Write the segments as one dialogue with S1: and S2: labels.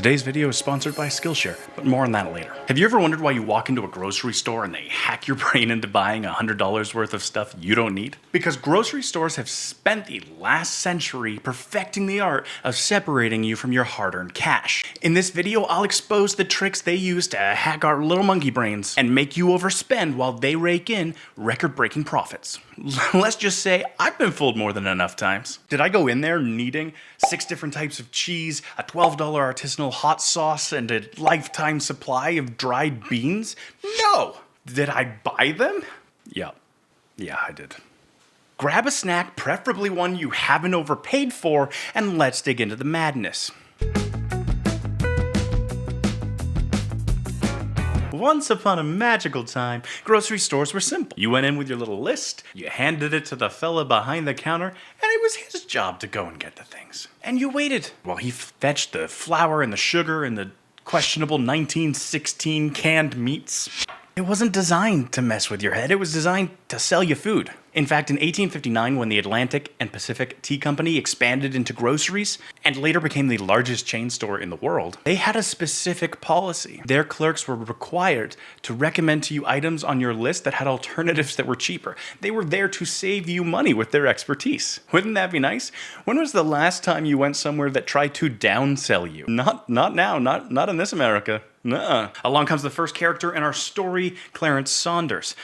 S1: Today's video is sponsored by Skillshare, but more on that later. Have you ever wondered why you walk into a grocery store and they hack your brain into buying $100 worth of stuff you don't need? Because grocery stores have spent the last century perfecting the art of separating you from your hard-earned cash. In this video, I'll expose the tricks they use to hack our little monkey brains and make you overspend while they rake in record-breaking profits. Let's just say I've been fooled more than enough times. Did I go in there needing 6 different types of cheese, a $12 artisanal hot sauce, and a lifetime supply of dried beans? No! Did I buy them? Yeah, I did. Grab a snack, preferably one you haven't overpaid for, and let's dig into the madness. Once upon a magical time, grocery stores were simple. You went in with your little list, you handed it to the fella behind the counter, and it was his job to go and get the things. And you waited while he fetched the flour and the sugar and the questionable 1916 canned meats. It wasn't designed to mess with your head, it was designed to sell you food. In fact, in 1859, when the Atlantic and Pacific Tea Company expanded into groceries and later became the largest chain store in the world, they had a specific policy. Their clerks were required to recommend to you items on your list that had alternatives that were cheaper. They were there to save you money with their expertise. Wouldn't that be nice? When was the last time you went somewhere that tried to downsell you? Not now, not in this America. Nuh-uh. Along comes the first character in our story, Clarence Saunders.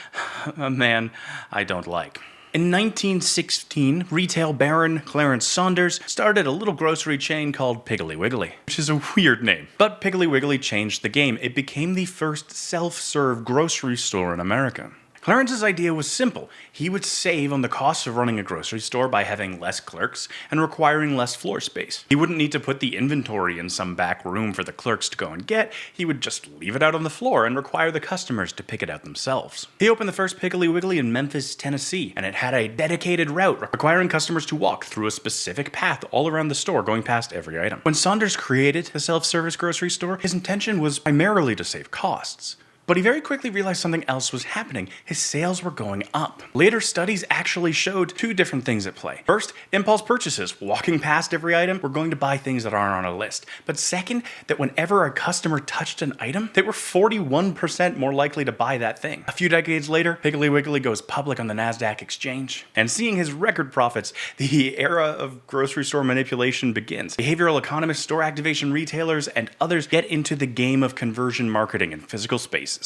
S1: A man I don't like. In 1916, retail baron Clarence Saunders started a little grocery chain called Piggly Wiggly, which is a weird name. But Piggly Wiggly changed the game. It became the first self-serve grocery store in America. Clarence's idea was simple. He would save on the cost of running a grocery store by having less clerks and requiring less floor space. He wouldn't need to put the inventory in some back room for the clerks to go and get. He would just leave it out on the floor and require the customers to pick it out themselves. He opened the first Piggly Wiggly in Memphis, Tennessee, and it had a dedicated route requiring customers to walk through a specific path all around the store, going past every item. When Saunders created the self-service grocery store, his intention was primarily to save costs. But he very quickly realized something else was happening. His sales were going up. Later studies actually showed 2 different things at play. First, impulse purchases. Walking past every item, we're going to buy things that aren't on a list. But second, that whenever a customer touched an item, they were 41% more likely to buy that thing. A few decades later, Piggly Wiggly goes public on the NASDAQ exchange. And seeing his record profits, the era of grocery store manipulation begins. Behavioral economists, store activation retailers, and others get into the game of conversion marketing in physical spaces.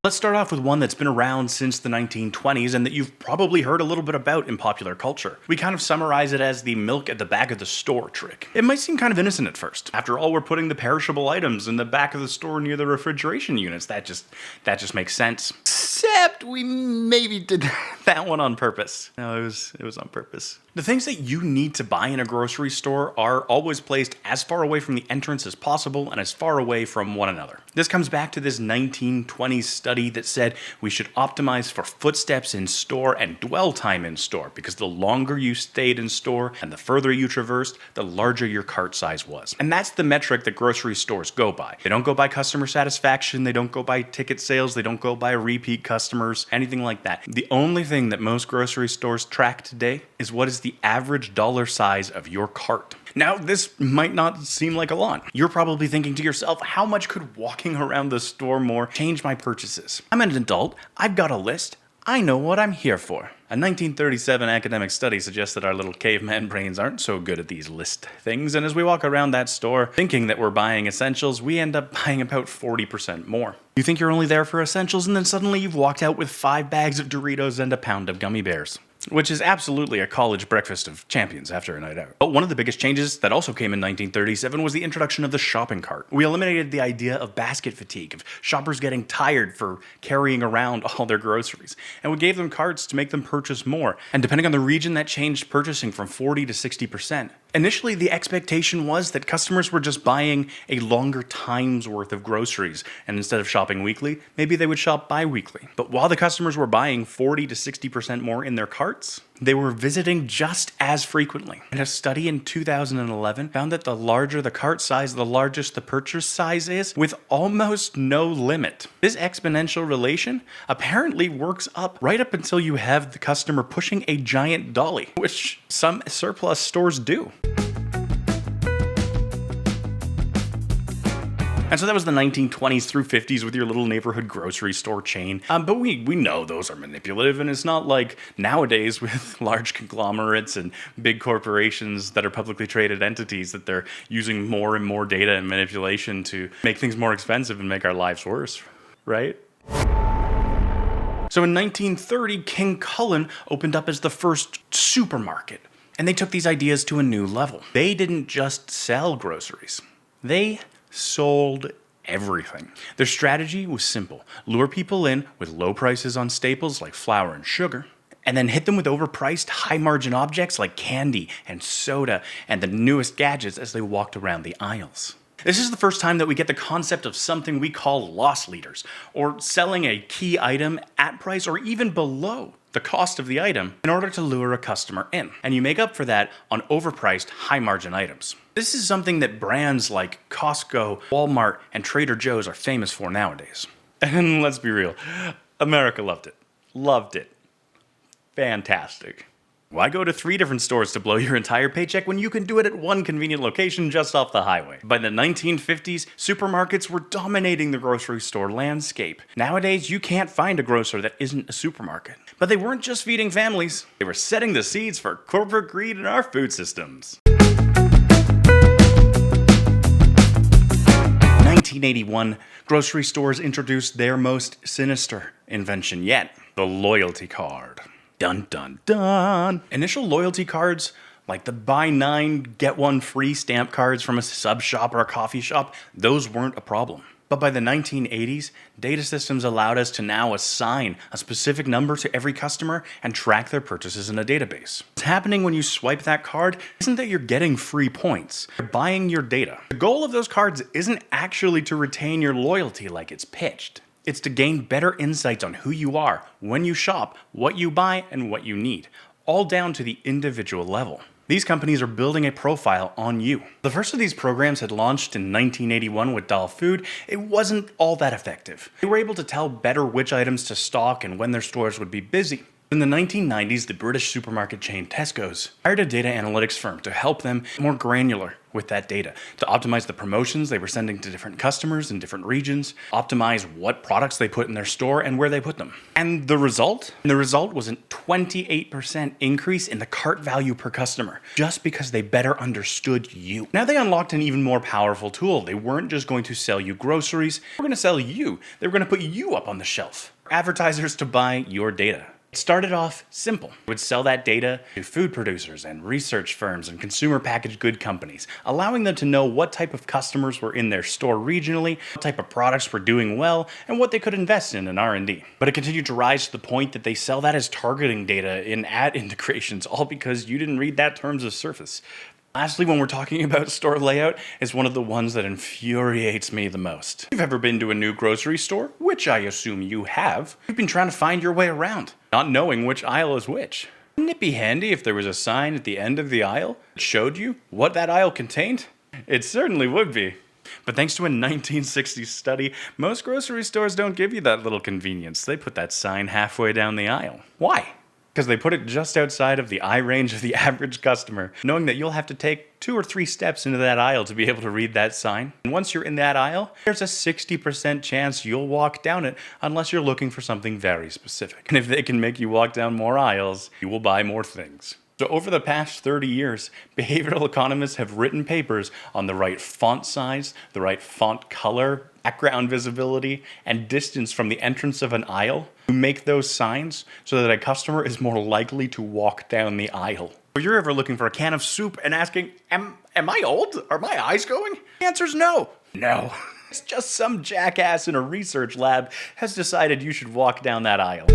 S1: Let's start off with one that's been around since the 1920s and that you've probably heard a little bit about in popular culture. We kind of summarize it as the milk at the back of the store trick. It might seem kind of innocent at first. After all, we're putting the perishable items in the back of the store near the refrigeration units. That just makes sense. Except we maybe did that one on purpose. No, it was on purpose. The things that you need to buy in a grocery store are always placed as far away from the entrance as possible and as far away from one another. This comes back to this 1920s study that said we should optimize for footsteps in store and dwell time in store, because the longer you stayed in store and the further you traversed, the larger your cart size was. And that's the metric that grocery stores go by. They don't go by customer satisfaction, they don't go by ticket sales, they don't go by repeat customers, anything like that. The only thing that most grocery stores track today is what is the average dollar size of your cart. Now, this might not seem like a lot. You're probably thinking to yourself, how much could walking around the store more change my purchases? I'm an adult, I've got a list, I know what I'm here for. A 1937 academic study suggests that our little caveman brains aren't so good at these list things, and as we walk around that store thinking that we're buying essentials, we end up buying about 40% more. You think you're only there for essentials, and then suddenly you've walked out with 5 bags of Doritos and a pound of gummy bears. Which is absolutely a college breakfast of champions after a night out. But one of the biggest changes that also came in 1937 was the introduction of the shopping cart. We eliminated the idea of basket fatigue, of shoppers getting tired for carrying around all their groceries. And we gave them carts to make them purchase more. And depending on the region, that changed purchasing from 40 to 60%. Initially, the expectation was that customers were just buying a longer time's worth of groceries, and instead of shopping weekly, maybe they would shop bi-weekly. But while the customers were buying 40 to 60% more in their cart, carts, they were visiting just as frequently. And a study in 2011 found that the larger the cart size, the largest the purchase size is, with almost no limit. This exponential relation apparently works up right up until you have the customer pushing a giant dolly, which some surplus stores do. And so that was the 1920s through 50s with your little neighborhood grocery store chain. But we know those are manipulative, and it's not like nowadays with large conglomerates and big corporations that are publicly traded entities that they're using more and more data and manipulation to make things more expensive and make our lives worse, right? So in 1930, King Cullen opened up as the first supermarket, and they took these ideas to a new level. They didn't just sell groceries. They sold everything. Their strategy was simple. Lure people in with low prices on staples like flour and sugar, and then hit them with overpriced, high-margin objects like candy and soda and the newest gadgets as they walked around the aisles. This is the first time that we get the concept of something we call loss leaders, or selling a key item at price or even below the cost of the item in order to lure a customer in. And you make up for that on overpriced, high-margin items. This is something that brands like Costco, Walmart, and Trader Joe's are famous for nowadays. And let's be real, America loved it. Loved it. Fantastic. Why go to 3 different stores to blow your entire paycheck when you can do it at one convenient location just off the highway? By the 1950s, supermarkets were dominating the grocery store landscape. Nowadays, you can't find a grocer that isn't a supermarket. But they weren't just feeding families. They were setting the seeds for corporate greed in our food systems. 1981, grocery stores introduced their most sinister invention yet, the loyalty card. Dun dun dun. Initial loyalty cards, like the buy 9, get 1 free stamp cards from a sub shop or a coffee shop, those weren't a problem. But by the 1980s, data systems allowed us to now assign a specific number to every customer and track their purchases in a database. What's happening when you swipe that card isn't that you're getting free points. You're buying your data. The goal of those cards isn't actually to retain your loyalty like it's pitched. It's to gain better insights on who you are, when you shop, what you buy, and what you need, all down to the individual level. These companies are building a profile on you. The first of these programs had launched in 1981 with Doll Food. It wasn't all that effective. They were able to tell better which items to stock and when their stores would be busy. In the 1990s, the British supermarket chain Tesco's hired a data analytics firm to help them more granular with that data, to optimize the promotions they were sending to different customers in different regions, optimize what products they put in their store and where they put them. And the result? The result was a 28% increase in the cart value per customer, just because they better understood you. Now they unlocked an even more powerful tool. They weren't just going to sell you groceries, they were going to sell you. They were going to put you up on the shelf. Advertisers to buy your data. It started off simple. It would sell that data to food producers and research firms and consumer packaged good companies, allowing them to know what type of customers were in their store regionally, what type of products were doing well, and what they could invest in R&D. But it continued to rise to the point that they sell that as targeting data in ad integrations, all because you didn't read that terms of service. Lastly, when we're talking about store layout, is one of the ones that infuriates me the most. If you've ever been to a new grocery store, which I assume you have, you've been trying to find your way around, not knowing which aisle is which. Wouldn't it be handy if there was a sign at the end of the aisle that showed you what that aisle contained? It certainly would be. But thanks to a 1960s study, most grocery stores don't give you that little convenience. They put that sign halfway down the aisle. Why? Because they put it just outside of the eye range of the average customer, knowing that you'll have to take 2 or 3 steps into that aisle to be able to read that sign. And once you're in that aisle, there's a 60% chance you'll walk down it unless you're looking for something very specific. And if they can make you walk down more aisles, you will buy more things. So over the past 30 years, behavioral economists have written papers on the right font size, the right font color, background visibility, and distance from the entrance of an aisle to make those signs so that a customer is more likely to walk down the aisle. If you're ever looking for a can of soup and asking, am I old? Are my eyes going? The answer's no. No. It's just some jackass in a research lab has decided you should walk down that aisle.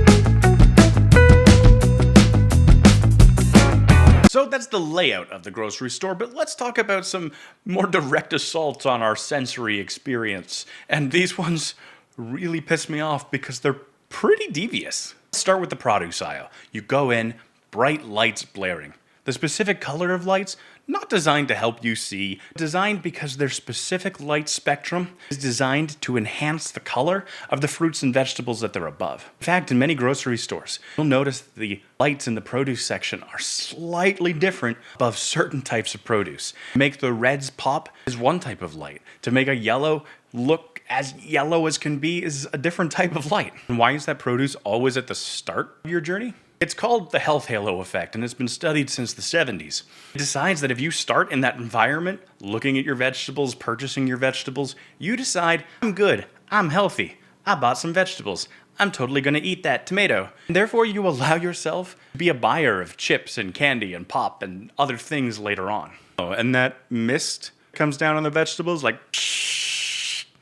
S1: So that's the layout of the grocery store, but let's talk about some more direct assaults on our sensory experience. And these ones really piss me off because they're pretty devious. Let's start with the produce aisle. You go in, bright lights blaring. The specific color of lights, not designed to help you see, designed because their specific light spectrum is designed to enhance the color of the fruits and vegetables that they're above. In fact, in many grocery stores, you'll notice the lights in the produce section are slightly different above certain types of produce. To make the reds pop is one type of light. To make a yellow look as yellow as can be is a different type of light. And why is that produce always at the start of your journey? It's called the health halo effect, and it's been studied since the 70s. It decides that if you start in that environment, looking at your vegetables, purchasing your vegetables, you decide, I'm good, I'm healthy, I bought some vegetables, I'm totally going to eat that tomato. And therefore, you allow yourself to be a buyer of chips and candy and pop and other things later on. Oh, and that mist comes down on the vegetables like,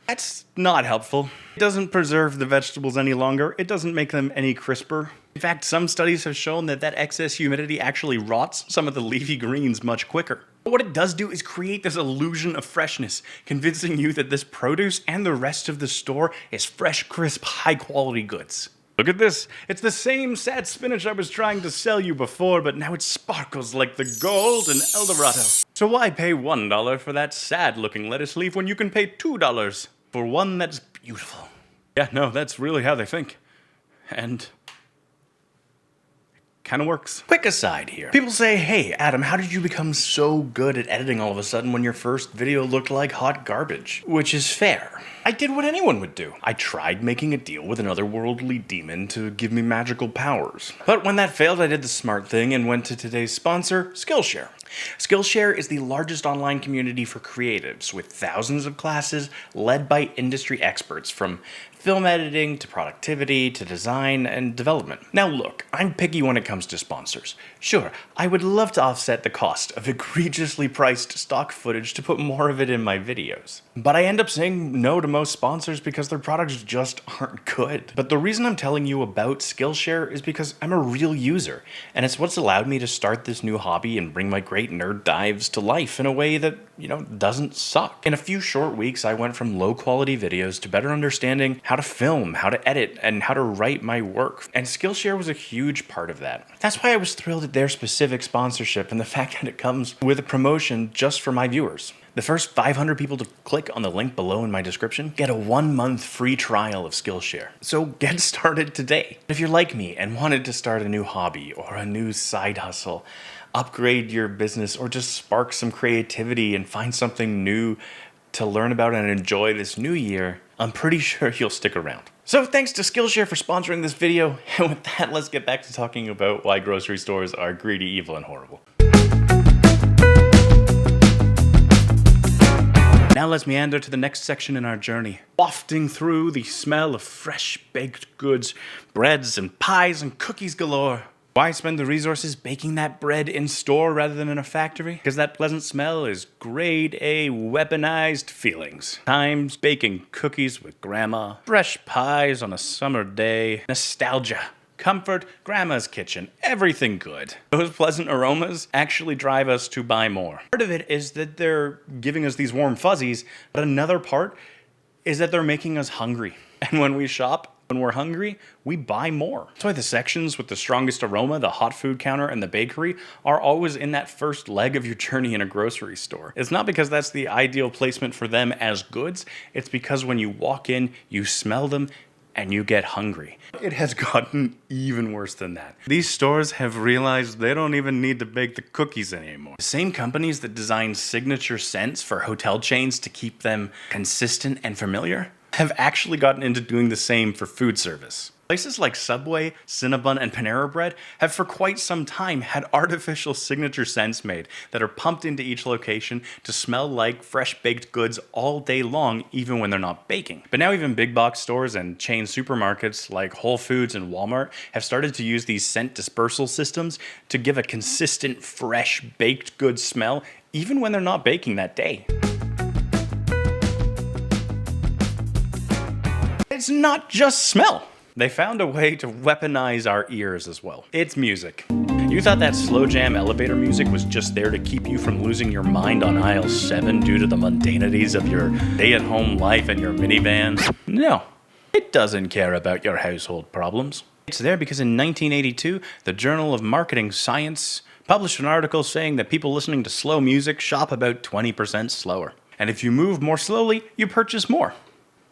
S1: that's not helpful. It doesn't preserve the vegetables any longer. It doesn't make them any crisper. In fact, some studies have shown that excess humidity actually rots some of the leafy greens much quicker. But what it does do is create this illusion of freshness, convincing you that this produce and the rest of the store is fresh, crisp, high-quality goods. Look at this. It's the same sad spinach I was trying to sell you before, but now it sparkles like the gold in El Dorado. So why pay $1 for that sad-looking lettuce leaf when you can pay $2 for one that's beautiful? Yeah, no, that's really how they think. And kind of works. Quick aside here. People say, hey, Adam, how did you become so good at editing all of a sudden when your first video looked like hot garbage? Which is fair. I did what anyone would do. I tried making a deal with an otherworldly demon to give me magical powers. But when that failed, I did the smart thing and went to today's sponsor, Skillshare. Skillshare is the largest online community for creatives with thousands of classes led by industry experts from film editing to productivity to design and development. Now look, I'm picky when it comes to sponsors. Sure, I would love to offset the cost of egregiously priced stock footage to put more of it in my videos. But I end up saying no to most sponsors because their products just aren't good. But the reason I'm telling you about Skillshare is because I'm a real user, and it's what's allowed me to start this new hobby and bring my great nerd dives to life in a way that, doesn't suck. In a few short weeks, I went from low quality videos to better understanding how to film, how to edit, and how to write my work. And Skillshare was a huge part of that. That's why I was thrilled at their specific sponsorship and the fact that it comes with a promotion just for my viewers. The first 500 people to click on the link below in my description get a 1-month free trial of Skillshare. So get started today. If you're like me and wanted to start a new hobby or a new side hustle, upgrade your business, or just spark some creativity and find something new to learn about and enjoy this new year, I'm pretty sure you'll stick around. So thanks to Skillshare for sponsoring this video, and with that, let's get back to talking about why grocery stores are greedy, evil, and horrible. Now let's meander to the next section in our journey, wafting through the smell of fresh baked goods, breads and pies and cookies galore. Why spend the resources baking that bread in store rather than in a factory? Because that pleasant smell is grade A weaponized feelings. Times baking cookies with grandma, fresh pies on a summer day, nostalgia, comfort, grandma's kitchen, everything good. Those pleasant aromas actually drive us to buy more. Part of it is that they're giving us these warm fuzzies, but another part is that they're making us hungry. And when we shop, when we're hungry, we buy more. That's why the sections with the strongest aroma, the hot food counter and the bakery, are always in that first leg of your journey in a grocery store. It's not because that's the ideal placement for them as goods, it's because when you walk in, you smell them, and you get hungry. It has gotten even worse than that. These stores have realized they don't even need to bake the cookies anymore. The same companies that design signature scents for hotel chains to keep them consistent and familiar have actually gotten into doing the same for food service. Places like Subway, Cinnabon, and Panera Bread have for quite some time had artificial signature scents made that are pumped into each location to smell like fresh baked goods all day long, even when they're not baking. But now even big box stores and chain supermarkets like Whole Foods and Walmart have started to use these scent dispersal systems to give a consistent fresh baked goods smell, even when they're not baking that day. It's not just smell. They found a way to weaponize our ears as well. It's music. You thought that slow jam elevator music was just there to keep you from losing your mind on aisle 7 due to the mundanities of your stay-at-home life and your minivan? No, it doesn't care about your household problems. It's there because in 1982, the Journal of Marketing Science published an article saying that people listening to slow music shop about 20% slower. And if you move more slowly, you purchase more.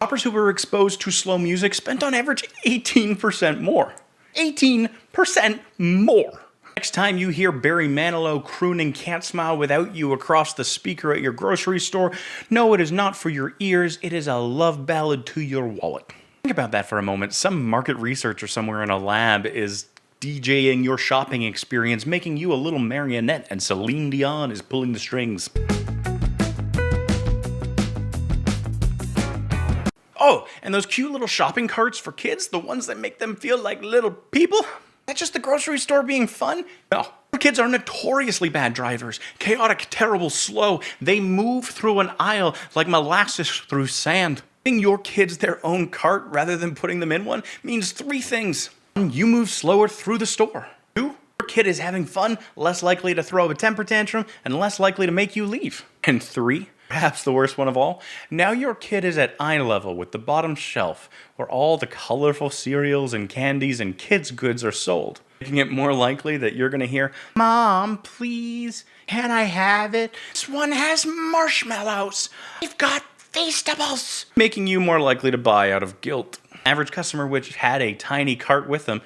S1: Shoppers who were exposed to slow music spent on average 18% more. 18% more! Next time you hear Barry Manilow crooning Can't Smile Without You across the speaker at your grocery store, no, it is not for your ears, it is a love ballad to your wallet. Think about that for a moment. Some market researcher somewhere in a lab is DJing your shopping experience, making you a little marionette, and Celine Dion is pulling the strings. Oh, and those cute little shopping carts for kids, the ones that make them feel like little people? That's just the grocery store being fun? No. Kids are notoriously bad drivers. Chaotic, terrible, slow. They move through an aisle like molasses through sand. Giving your kids their own cart rather than putting them in one means three things. One, you move slower through the store. Two, your kid is having fun, less likely to throw a temper tantrum, and less likely to make you leave. And three, perhaps the worst one of all, now your kid is at eye level with the bottom shelf where all the colorful cereals and candies and kids' goods are sold, making it more likely that you're going to hear, "Mom, please, can I have it? This one has marshmallows. We've got Feastables," making you more likely to buy out of guilt. Average customer which had a tiny cart with them,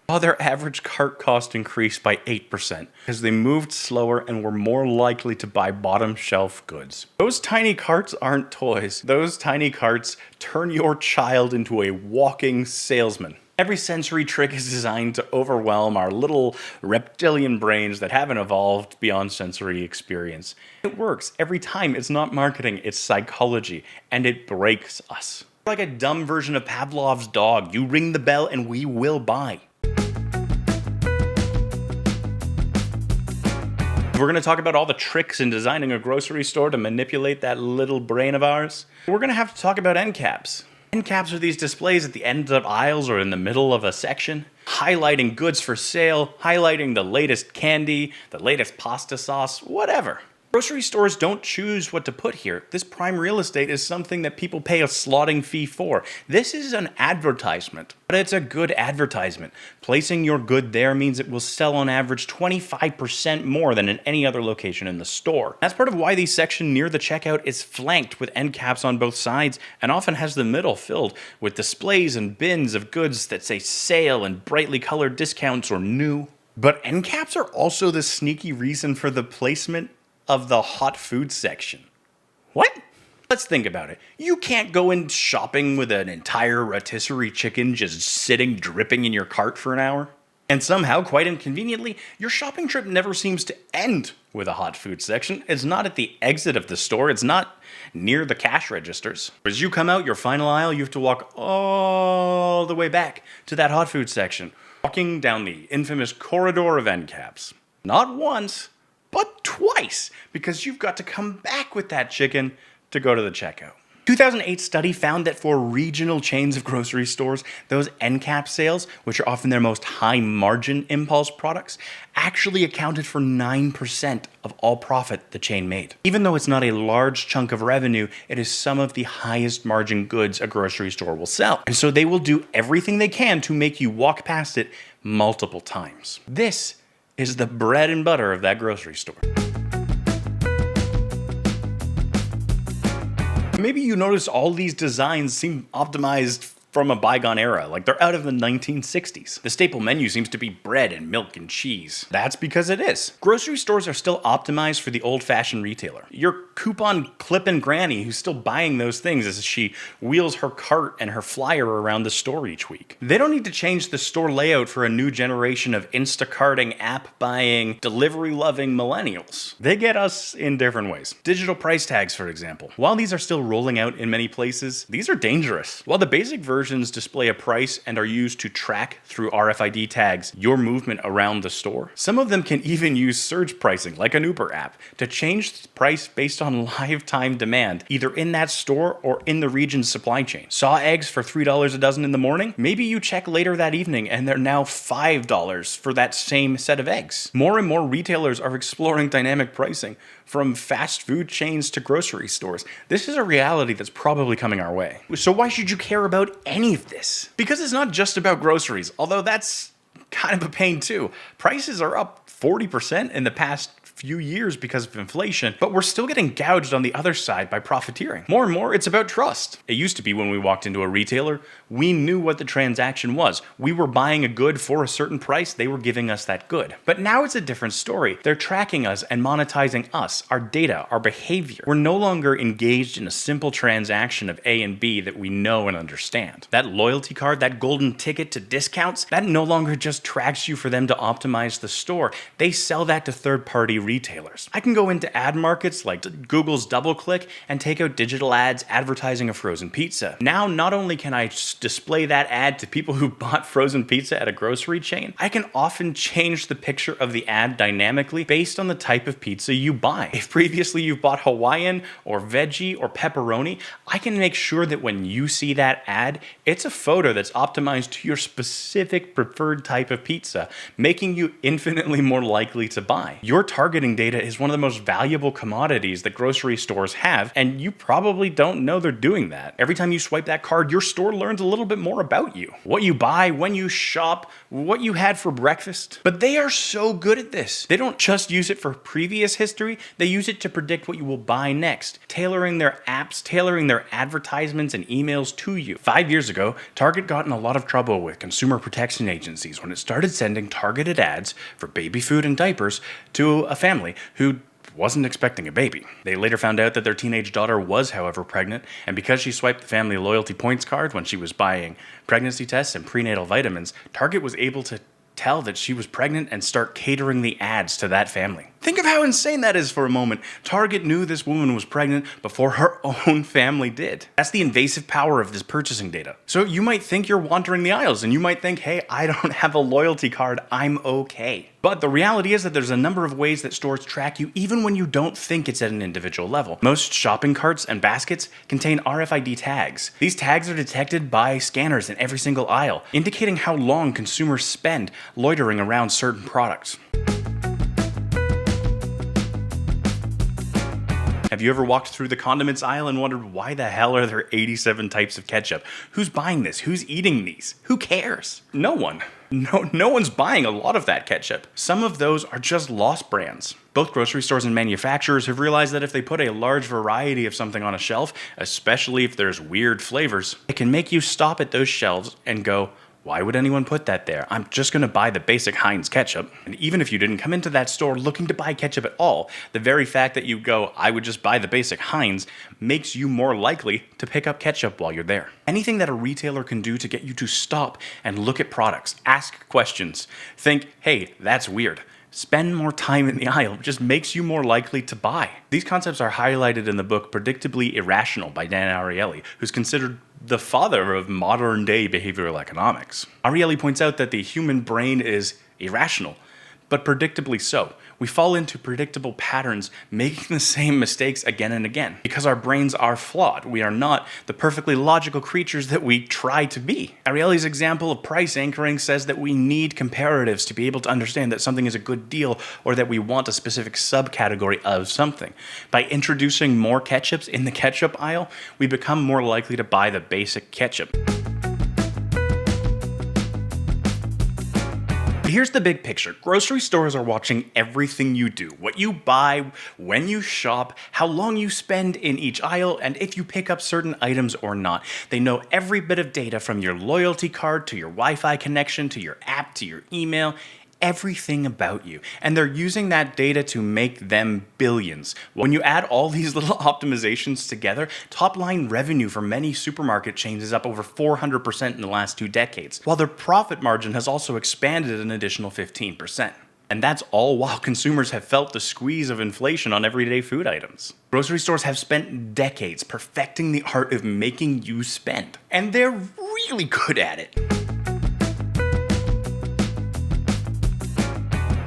S1: while their average cart cost increased by 8% because they moved slower and were more likely to buy bottom shelf goods. Those tiny carts aren't toys. Those tiny carts turn your child into a walking salesman. Every sensory trick is designed to overwhelm our little reptilian brains that haven't evolved beyond sensory experience. It works every time. It's not marketing, it's psychology, and it breaks us. Like a dumb version of Pavlov's dog. You ring the bell and we will buy. We're going to talk about all the tricks in designing a grocery store to manipulate that little brain of ours. We're going to have to talk about end caps. End caps are these displays at the end of aisles or in the middle of a section, highlighting goods for sale, highlighting the latest candy, the latest pasta sauce, whatever. Grocery stores don't choose what to put here. This prime real estate is something that people pay a slotting fee for. This is an advertisement, but it's a good advertisement. Placing your good there means it will sell on average 25% more than in any other location in the store. That's part of why the section near the checkout is flanked with end caps on both sides and often has the middle filled with displays and bins of goods that say sale and brightly colored discounts or new. But end caps are also the sneaky reason for the placement of the hot food section. What? Let's think about it. You can't go in shopping with an entire rotisserie chicken just sitting dripping in your cart for an hour. And somehow, quite inconveniently, your shopping trip never seems to end with a hot food section. It's not at the exit of the store. It's not near the cash registers. As you come out your final aisle, you have to walk all the way back to that hot food section, walking down the infamous corridor of end caps. Not once, but twice, because you've got to come back with that chicken to go to the checkout. 2008 study found that for regional chains of grocery stores, those end cap sales, which are often their most high margin impulse products, actually accounted for 9% of all profit the chain made. Even though it's not a large chunk of revenue, it is some of the highest margin goods a grocery store will sell. And so they will do everything they can to make you walk past it multiple times. This is the bread and butter of that grocery store. Maybe you notice all these designs seem optimized from a bygone era, like they're out of the 1960s. The staple menu seems to be bread and milk and cheese. That's because it is. Grocery stores are still optimized for the old-fashioned retailer. Your coupon clipping granny who's still buying those things as she wheels her cart and her flyer around the store each week. They don't need to change the store layout for a new generation of Instacarting, app-buying, delivery-loving millennials. They get us in different ways. Digital price tags, for example. While these are still rolling out in many places, these are dangerous. While the basic versions display a price and are used to track through RFID tags your movement around the store, some of them can even use surge pricing, like an Uber app, to change the price based on lifetime demand, either in that store or in the region's supply chain. Saw eggs for $3 a dozen in the morning? Maybe you check later that evening and they're now $5 for that same set of eggs. More and more retailers are exploring dynamic pricing, from fast food chains to grocery stores. This is a reality that's probably coming our way. So why should you care about any of this. Because it's not just about groceries, although that's kind of a pain too. Prices are up 40% in the past few years because of inflation, but we're still getting gouged on the other side by profiteering. More and more, it's about trust. It used to be when we walked into a retailer, we knew what the transaction was. We were buying a good for a certain price, they were giving us that good. But now it's a different story. They're tracking us and monetizing us, our data, our behavior. We're no longer engaged in a simple transaction of A and B that we know and understand. That loyalty card, that golden ticket to discounts, that no longer just tracks you for them to optimize the store. They sell that to third-party retailers. I can go into ad markets like Google's DoubleClick and take out digital ads advertising a frozen pizza. Now, not only can I display that ad to people who bought frozen pizza at a grocery chain, I can often change the picture of the ad dynamically based on the type of pizza you buy. If previously you bought Hawaiian or veggie or pepperoni, I can make sure that when you see that ad, it's a photo that's optimized to your specific preferred type of pizza, making you infinitely more likely to buy. Your targeting data is one of the most valuable commodities that grocery stores have, and you probably don't know they're doing that. Every time you swipe that card, your store learns a little bit more about you. What you buy, when you shop, what you had for breakfast. But they are so good at this. They don't just use it for previous history, they use it to predict what you will buy next, tailoring their apps, tailoring their advertisements and emails to you. 5 years ago, Target got in a lot of trouble with consumer protection agencies when it started sending targeted ads for baby food and diapers to a family who wasn't expecting a baby. They later found out that their teenage daughter was, however, pregnant, and because she swiped the family loyalty points card when she was buying pregnancy tests and prenatal vitamins, Target was able to tell that she was pregnant and start catering the ads to that family. Think of how insane that is for a moment. Target knew this woman was pregnant before her own family did. That's the invasive power of this purchasing data. So you might think you're wandering the aisles and you might think, hey, I don't have a loyalty card, I'm okay. But the reality is that there's a number of ways that stores track you even when you don't think it's at an individual level. Most shopping carts and baskets contain RFID tags. These tags are detected by scanners in every single aisle, indicating how long consumers spend loitering around certain products. Have you ever walked through the condiments aisle and wondered why the hell are there 87 types of ketchup? Who's buying this? Who's eating these? Who cares? No one. No one's buying a lot of that ketchup. Some of those are just lost brands. Both grocery stores and manufacturers have realized that if they put a large variety of something on a shelf, especially if there's weird flavors, it can make you stop at those shelves and go, why would anyone put that there? I'm just going to buy the basic Heinz ketchup. And even if you didn't come into that store looking to buy ketchup at all, the very fact that you go, I would just buy the basic Heinz, makes you more likely to pick up ketchup while you're there. Anything that a retailer can do to get you to stop and look at products, ask questions, think, hey, that's weird. Spend more time in the aisle just makes you more likely to buy. These concepts are highlighted in the book Predictably Irrational by Dan Ariely, who's considered the father of modern-day behavioral economics. Ariely points out that the human brain is irrational, but predictably so. We fall into predictable patterns, making the same mistakes again and again. Because our brains are flawed. We are not the perfectly logical creatures that we try to be. Ariely's example of price anchoring says that we need comparatives to be able to understand that something is a good deal or that we want a specific subcategory of something. By introducing more ketchups in the ketchup aisle, we become more likely to buy the basic ketchup. Here's the big picture. Grocery stores are watching everything you do, what you buy, when you shop, how long you spend in each aisle, and if you pick up certain items or not. They know every bit of data from your loyalty card to your Wi-Fi connection to your app to your email, everything about you. And they're using that data to make them billions. When you add all these little optimizations together, top-line revenue for many supermarket chains is up over 400% in the last 2 decades, while their profit margin has also expanded an additional 15%. And that's all while consumers have felt the squeeze of inflation on everyday food items. Grocery stores have spent decades perfecting the art of making you spend. And they're really good at it.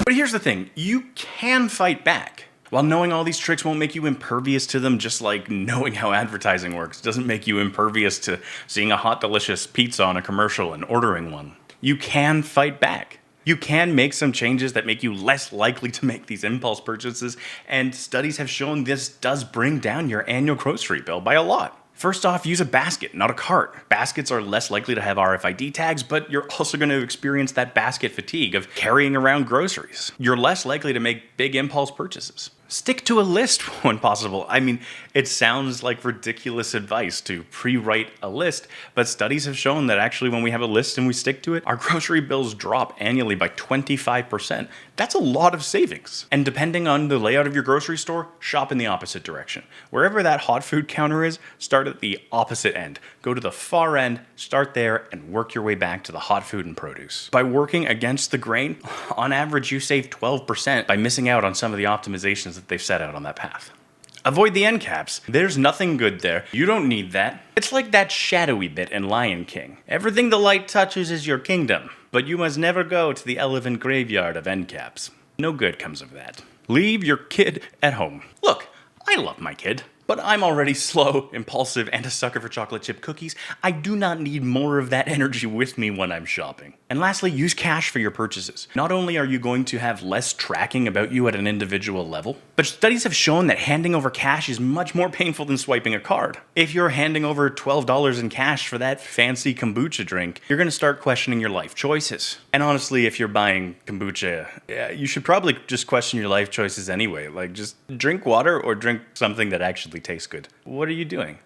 S1: But here's the thing, you can fight back. While knowing all these tricks won't make you impervious to them, just like knowing how advertising works doesn't make you impervious to seeing a hot, delicious pizza on a commercial and ordering one. You can fight back. You can make some changes that make you less likely to make these impulse purchases, and studies have shown this does bring down your annual grocery bill by a lot. First off, use a basket, not a cart. Baskets are less likely to have RFID tags, but you're also going to experience that basket fatigue of carrying around groceries. You're less likely to make big impulse purchases. Stick to a list when possible. I mean, it sounds like ridiculous advice to pre-write a list, but studies have shown that actually when we have a list and we stick to it, our grocery bills drop annually by 25%. That's a lot of savings. And depending on the layout of your grocery store, shop in the opposite direction. Wherever that hot food counter is, start at the opposite end. Go to the far end, start there, and work your way back to the hot food and produce. By working against the grain, on average you save 12% by missing out on some of the optimizations that they've set out on that path. Avoid the Endcaps. There's nothing good there. You don't need that. It's like that shadowy bit in Lion King. Everything the light touches is your kingdom, but you must never go to the elephant graveyard of Endcaps. No good comes of that. Leave your kid at home. Look, I love my kid, but I'm already slow, impulsive, and a sucker for chocolate chip cookies. I do not need more of that energy with me when I'm shopping. And lastly, use cash for your purchases. Not only are you going to have less tracking about you at an individual level, but studies have shown that handing over cash is much more painful than swiping a card. If you're handing over $12 in cash for that fancy kombucha drink, you're going to start questioning your life choices. And honestly, if you're buying kombucha, you should probably just question your life choices anyway. Like, just drink water or drink something that actually tastes good. What are you doing?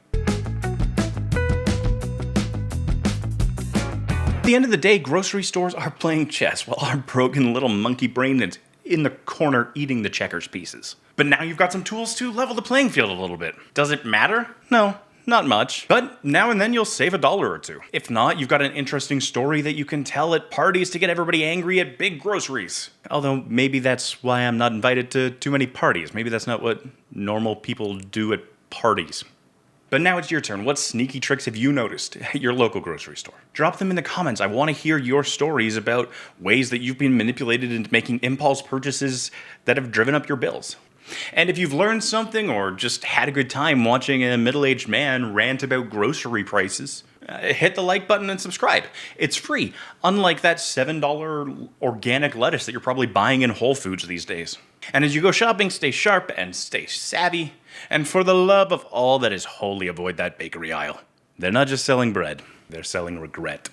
S1: At the end of the day, grocery stores are playing chess while our broken little monkey brain is in the corner eating the checkers pieces. But now you've got some tools to level the playing field a little bit. Does it matter? No. Not much, but now and then you'll save $1 or $2. If not, you've got an interesting story that you can tell at parties to get everybody angry at big groceries. Although maybe that's why I'm not invited to too many parties. Maybe that's not what normal people do at parties. But now it's your turn. What sneaky tricks have you noticed at your local grocery store? Drop them in the comments. I want to hear your stories about ways that you've been manipulated into making impulse purchases that have driven up your bills. And if you've learned something or just had a good time watching a middle-aged man rant about grocery prices, hit the like button and subscribe. It's free, unlike that $7 organic lettuce that you're probably buying in Whole Foods these days. And as you go shopping, stay sharp and stay savvy. And for the love of all that is holy, avoid that bakery aisle. They're not just selling bread, they're selling regret.